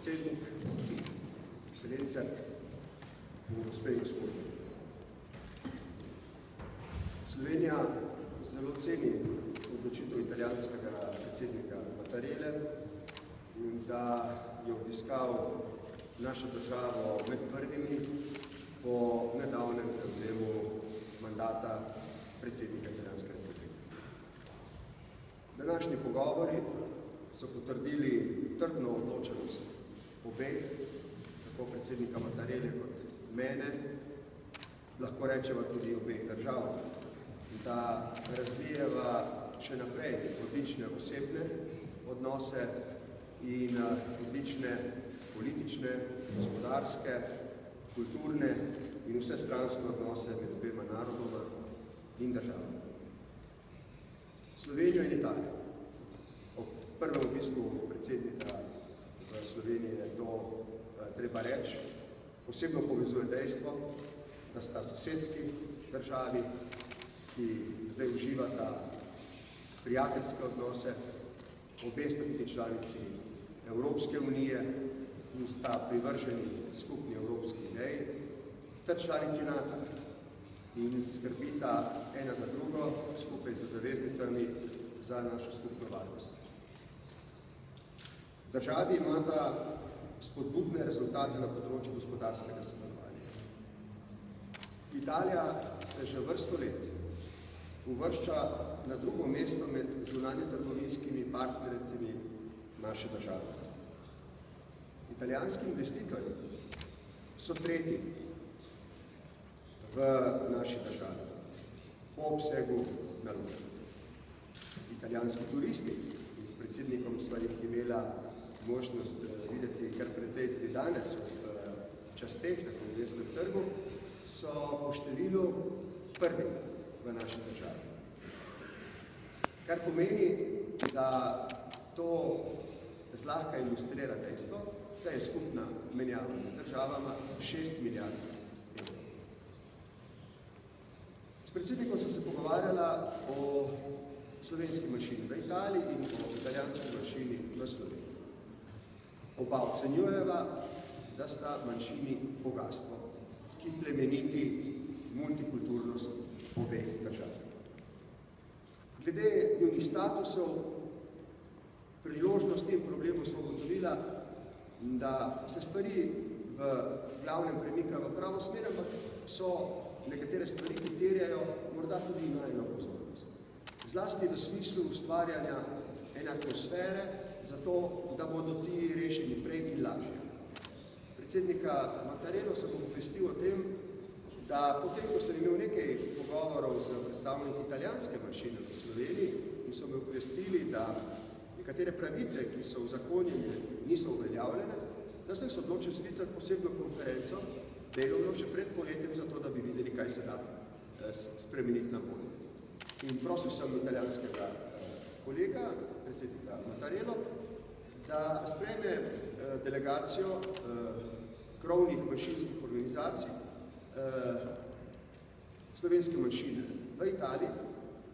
predsednik, ekscelence in gospe in gospodje. Slovenija zelo ceni odločitev italijanskega predsednika Mattarelle in da je obiskal našo državo med prvimi po nedavnem prevzemu mandata predsednika Italijanske republike. Današnji pogovori so potrdili trdno odločenost obeh, tako predsednika Mattarelle kot mene, lahko rečeva tudi obeh držav, da razvijeva še naprej odlične osebne odnose in odlične politične, gospodarske, kulturne in vsestranske odnose med obema narodoma in državami. Slovenijo in Italijo. Ob prvem obisku predsednika v Sloveniji je to treba reči. Posebno povezuje dejstvo, da sta sosedski državi, ki zdaj uživata prijateljske odnose, obe sta tudi članici Evropske unije in sta privrženi skupni evropski ideji, ter članici NATO in skrbita ena za drugo, skupaj z zaveznicami za našo skupno varnost. Državi imata spodbudne rezultate na področju gospodarskega sodelovanja. Italija se že vrsto let uvršča na drugo mesto med zunanje trgovinskimi partnericami naše države. Italijanski investitorji so tretji v naši državi po obsegu naložb. Italijanski turisti, in s predsednikom sva jih imela možnost videti kar precej tudi danes v časteh na Kongresnem trgu, so po številu prvi v naši državi. Kar pomeni, da to zlahka ilustrira dejstvo, da je skupna menjava med državama 6 milijard evrov. S predsednikom sem se pogovarjala o slovenski manjšini v Italiji in o italijanski manjšini v Sloveniji. Oba ocenjujeva, da sta manjšini bogatstvo, ki plemeniti multikulturnost obeh držav. Glede njunih statusov, priložnosti in problemov smo ugotovila, da se stvari v glavnem premika v pravo smer, ampak so nekatere stvari, ki terjajo morda tudi najno pozornost. Zlasti v smislu ustvarjanja ene atmosfere, zato da bodo ti rešeni prej in lažje. Predsednika Mattarello sem obvestil o tem, da potem, ko sem imel nekaj pogovorov z predstavniki italijanske manjšine v Sloveniji in so me obvestili, da nekatere pravice, ki so v zakonjenju, niso uveljavljene, da sem se odločil sklicati posebno konferenco, delovno še pred poletjem, zato da bi videli, kaj se da spremeniti na bolje. In prosil sem italijanskega kolega, predsednika Mattarello, da sprejme delegacijo krovnih manjšinskih organizacij slovenske manjšine v Italiji,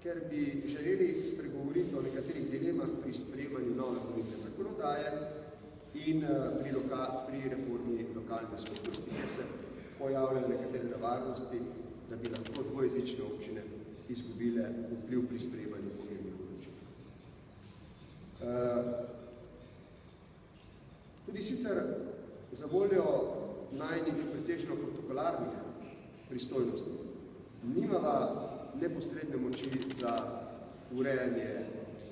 ker bi želeli spregovoriti o nekaterih dilemah pri sprejemanju nove volilne zakonodaje in pri reformi lokalne skupnosti, kjer se pojavljajo nekatere nevarnosti, da bi lahko dvojezične občine izgubile vpliv pri sprejemanju pomembnih odločitev. Tudi sicer za voljo najinih pretežno protokolarnih pristojnosti nimava neposredne moči za urejanje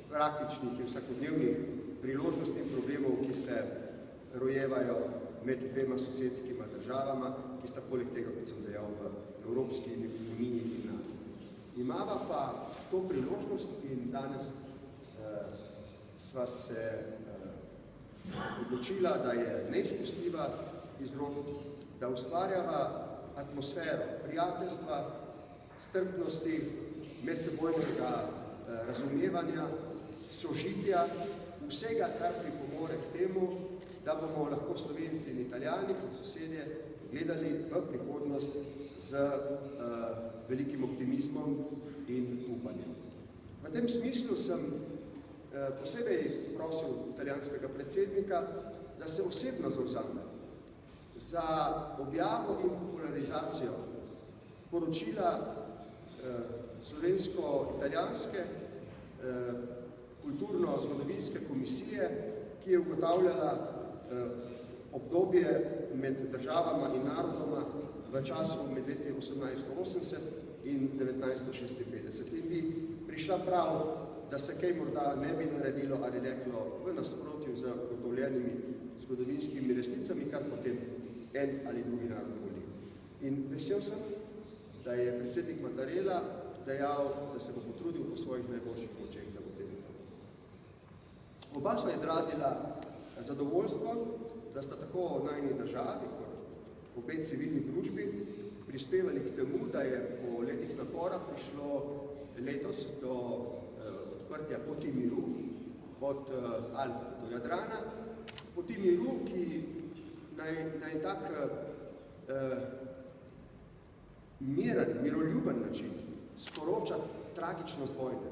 praktičnih in vsakodnevnih priložnosti in problemov, ki se rojevajo med dvema sosedskima državama, ki sta poleg tega, kot sem dejal, v Evropski uniji in NATO. Imava pa to priložnost in danes sva se odločila, da je neizpustljiva iz rok, da ustvarjava atmosfero prijateljstva, strpnosti, medsebojnega razumevanja, sožitja, vsega, kar pripomore k temu, da bomo lahko Slovenci in Italijani kot sosedje gledali v prihodnost z velikim optimizmom in upanjem. V tem smislu sem posebej prosil italijanskega predsednika, da se osebno zavzame za objavo in popularizacijo poročila slovensko-italijanske kulturno-zgodovinske komisije, ki je ugotavljala obdobje med državama in narodoma v času med leti 1880 in 1956. In bi prišla prav, da se kaj morda ne bi naredilo ali reklo v nasprotju z ugotovljenimi zgodovinskimi resnicami, kar potem en ali drugi narod voli. In vesel sem, da je predsednik Mattarella dejal, da se bo potrudil po svojih najboljših močeh, da bo temu tako. Oba sva izrazila zadovoljstvo, da sta tako najni državi kot obe civilni družbi prispevali k temu, da je po letih napora prišlo letos do odprtja poti miru od Alp do Jadrana. Poti miru, ki na en tak miroljuben način sporoča tragičnost vojne,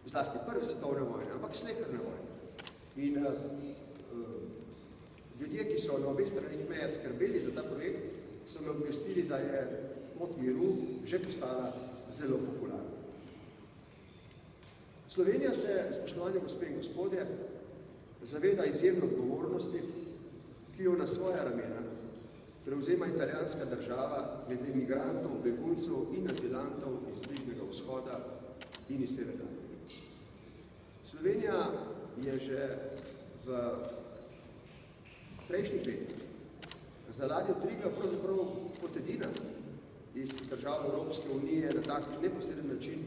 zlasti prve svetovne vojne, ampak sleherne vojne. In ljudje, ki so na obeh stranih meje skrbeli za ta projekt, so me obvestili, da je pot miru že postala zelo popularna. Slovenija se, spoštovani gospe in gospodje, zaveda izjemne odgovornosti, ki jo na svoja ramena prevzema italijanska država glede migrantov, beguncev in azilantov iz Bližnjega vzhoda in iz Severne Afrike. Slovenija je že v prejšnjih letih za ladjo Triglav pravzaprav kot edina iz držav Evropske unije na tak neposreden način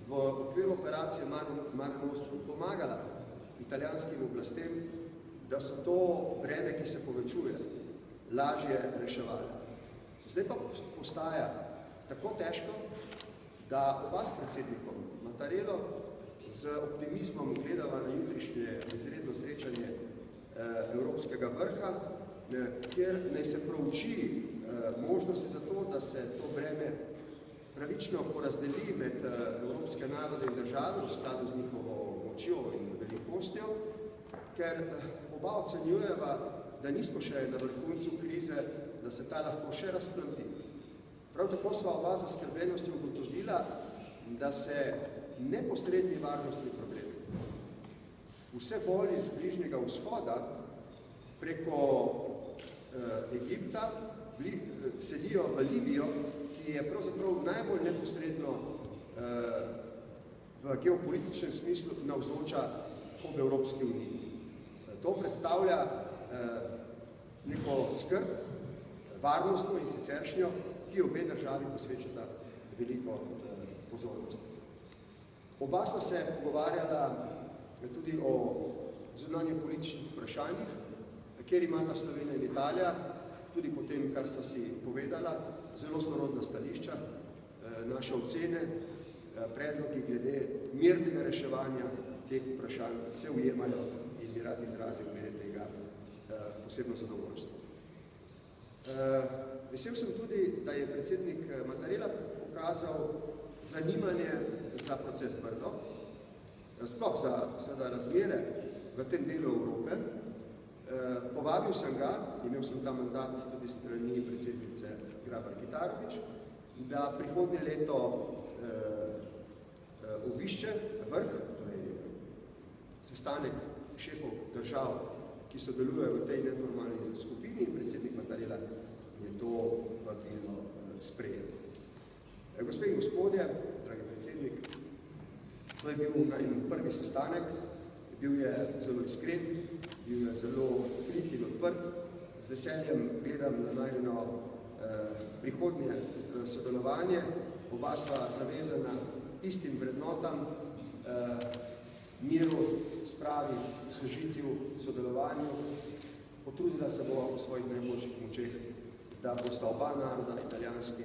v okviru operacije Mare Nostrum pomagala italijanskim oblastem, da so to breme, ki se povečuje, lažje reševali. Zdaj pa postaja tako težko, da oba s predsednikom Mattarello z optimizmom gledava na jutrišnje izredno srečanje Evropskega vrha, kjer naj se prouči možnosti za to, da se to breme pravično porazdeli med evropske narode in države v skladu z njihovo močjo in velikostjo, ker oba ocenjujeva, da nismo še na vrhuncu krize, da se ta lahko še razplanti. Prav tako sva oba za skrbljenosti ugotovila, da se neposredni varnostni problemi vse bolj iz Bližnjega vzhoda preko Egipta selijo v Libijo, ki je pravzaprav najbolj neposredno v geopolitičnem smislu navzoča ob Evropski uniji. To predstavlja neko skrb, varnostno in siceršnjo, ki obe državi posvečata veliko pozornost. Oba sta se pogovarjala tudi o zunanje političnih vprašanjih, kjer imata Slovenija in Italija, tudi po tem, kar sta si povedala, zelo sorodna stališča, naše ocene, predlogi glede mirnega reševanja teh vprašanj se ujemajo in bi rad izrazil glede tega posebno zadovoljstvo. Vesel sem tudi, da je predsednik Mattarella pokazal zanimanje za proces Brdo, sploh za razmere v tem delu Evrope. Povabil sem ga, imel sem ta mandat tudi strani predsednice Grabar-Kitarović, da prihodnje leto obišče vrh, torej sestanek šefov držav, ki sodelujejo v tej neformalni skupini, in predsednik Mattarella je to vabilo sprejel. Gospe in gospodje, dragi predsednik, to je bil najmanj prvi sestanek, bil je zelo iskren, bil je zelo odkrit in odprt. Z veseljem gledam na najno prihodnje sodelovanje. Oba sva zavezana istim vrednotam, miru, spravi, sožitju, sodelovanju. Potrudila se bova po svojih najboljših močeh, da bosta oba naroda, italijanski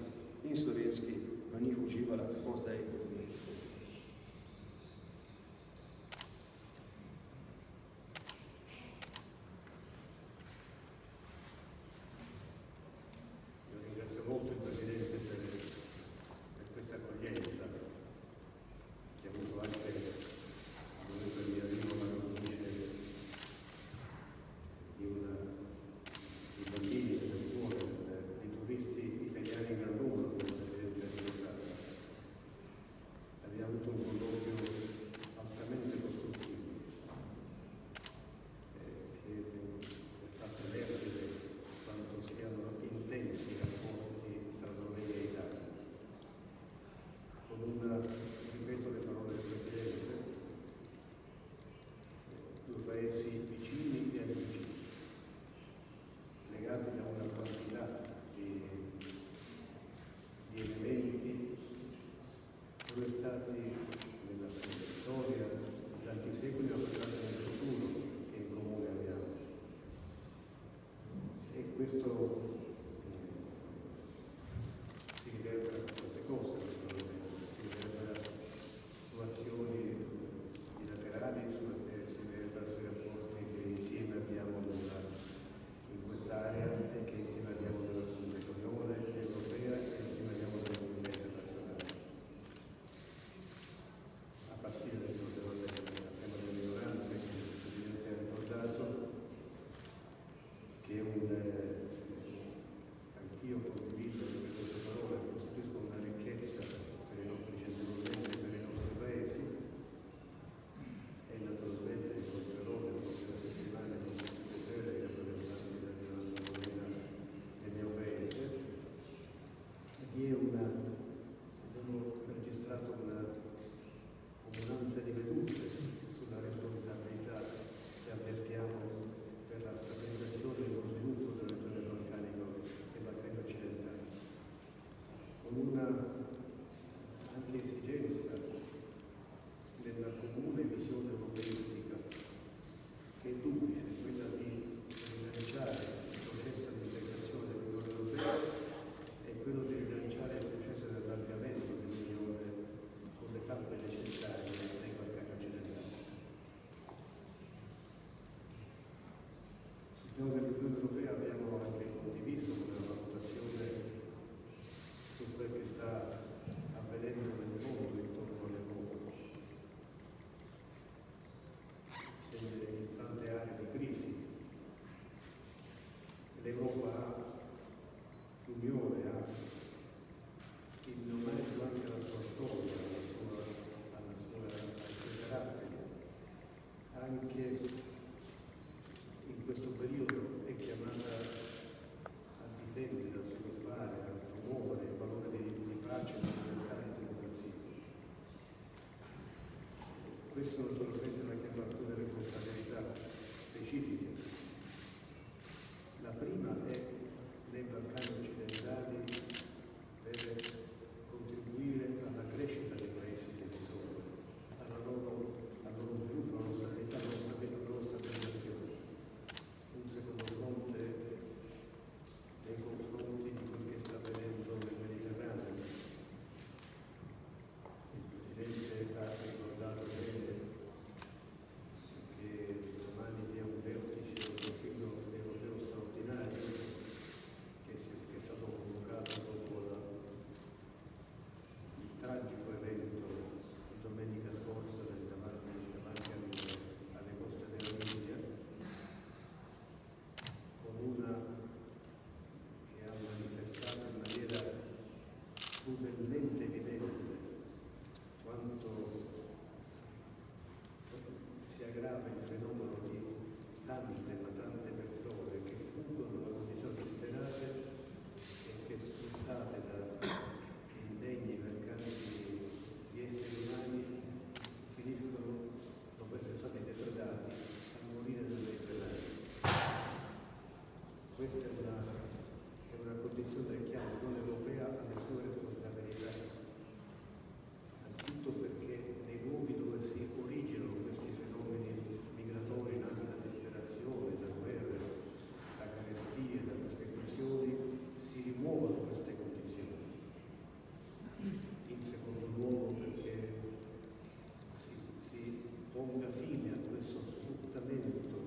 in slovenski, v njih uživala tako zdaj kot che ha avuto anche paesi vicini e amici, legati da una quantità di elementi proiettati nella storia, in tanti secoli, ma proiettati nel futuro che in comune abbiamo. E questo si riverbera su tante cose, si riverbera su azioni bilaterali, si riverbera sui rapporti che insieme abbiamo in quest'area e che insieme abbiamo nell'Unione Europea e insieme abbiamo nella comunità internazionale. A partire dal tema delle minoranze, che il Presidente ha ricordato, che anch'io condivido che queste parole costituiscono una ricchezza per i nostri centri e per i nostri paesi, e naturalmente incontrerò nelle prossime settimane con molto piacere i rappresentanti della comunità del mio paese. Abbiamo registrato una comunanza di vedute sulla responsabilità che avvertiamo per la stabilizzazione e lo sviluppo della regione balcanica e Balcani occidentali, con una anche esigenza della comune visione europeistica che è duplice, quella di rilanciare il processo di integrazione dell'Unione Europea e quello di rilanciare il processo di allargamento dell'Unione con le tappe necessarie nei Balcani occidentali. Sul piano dell'Unione Europea abbiamo anche condiviso una valutazione su quel che sta avvenendo nel mondo intorno all'Europa. In tante aree di crisi l'Europa ha, l'Unione ha, in omaggio anche alla sua storia, ai suoi caratteri, anche in questo periodo è chiamata a difendere, a sviluppare, a promuovere il valore di pace, di libertà e di democrazia. Questo naturalmente richiama alcune responsabilità specifiche. La prima è nei Balcani occidentali deve contribuire alla crescita dei paesi delle zone, al loro sviluppo, alla loro stabilità, alla loro stabilizzazione. Un secondo fronte nei confronti di quel che sta avvenendo nel Mediterraneo. Il Presidente ha ricordato bene che domani vi è un vertice del Consiglio europeo straordinario che è stato convocato dopo il tragico evento di domenica scorsa davanti alle coste della Libia, con una che ha manifestato in maniera crudelmente evidente quanto si aggrava il fenomeno di tante persone che fuggono da condizioni disperate e che, sfruttate da indegni mercanti di esseri umani, finiscono, dopo essere stati depredati, a morire nel Mediterraneo. Questa è una condizione che l'Unione Europea alle sue responsabilità, anzitutto perché nei luoghi dove si originano questi fenomeni migratori nati da disperazione, da guerre, da carestie, da persecuzioni, si rimuovono queste condizioni. In secondo luogo perché si ponga fine a questo sfruttamento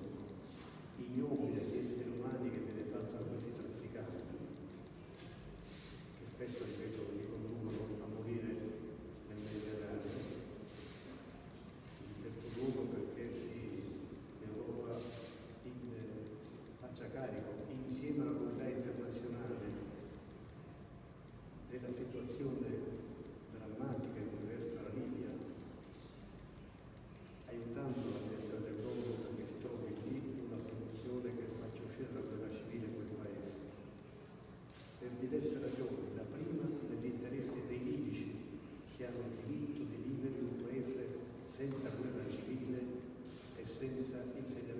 ignobile di esseri umani che viene fatto da questi trafficanti, che spesso, ripeto, li conducono a morire nel Mediterraneo. In terzo luogo perché l'Europa faccia carico, insieme alla comunità internazionale, della situazione drammatica in cui versa la Libia, aiutando la direzione del mondo perché si trovi lì una soluzione che faccia uscire dalla guerra civile quel paese. Per diverse ragioni. La prima, nell'interesse dei libici, che hanno il diritto di vivere in un paese senza guerra civile e senza insediamenti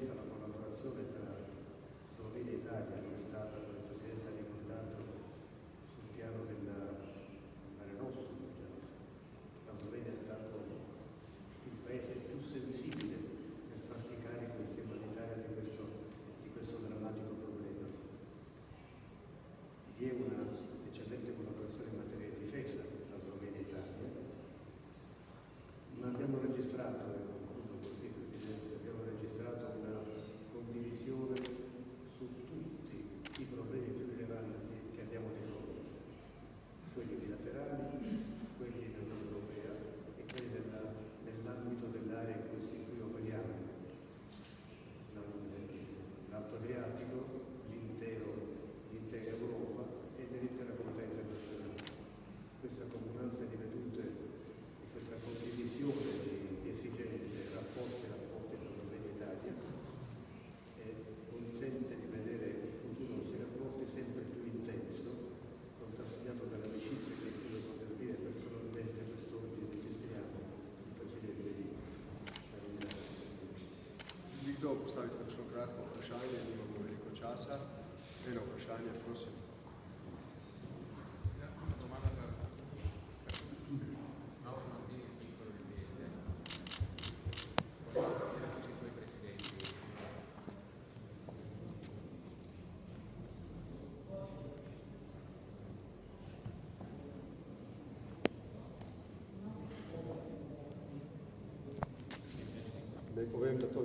esperienza, la collaborazione tra Slovenia e Italia, come è stata, come il Presidente ha ricordato, sul piano del Mare Nostrum. La Slovenia è stato il paese più sensibile nel farsi carico insieme all'Italia di questo drammatico problema. Vi è una eccellente collaborazione in materia di difesa tra Slovenia e Italia, ma abbiamo registrato, e concludo così Presidente, abbiamo registrato una condivisione su tutti i problemi più rilevanti che abbiamo di fronte, quelli bilaterali, quelli dell'Unione Europea e quelli nell'ambito dell'area in cui operiamo, l'Alto Adriatico, l'intera Europa e l'intera comunità internazionale. Questa comunanza di vedute e questa condivisione di esigenze rafforza i rapporti tra Slovenia e Italia e consente di vedere il futuro dei rapporti sempre più intenso, contrassegnato dall'amicizia che io poter dire personalmente quest'oggi registriamo il Presidente di Nikdo postaviti kakšno kratko vprašanje, nimamo veliko časa. Eno vprašanje, prosim. Naj povem, da to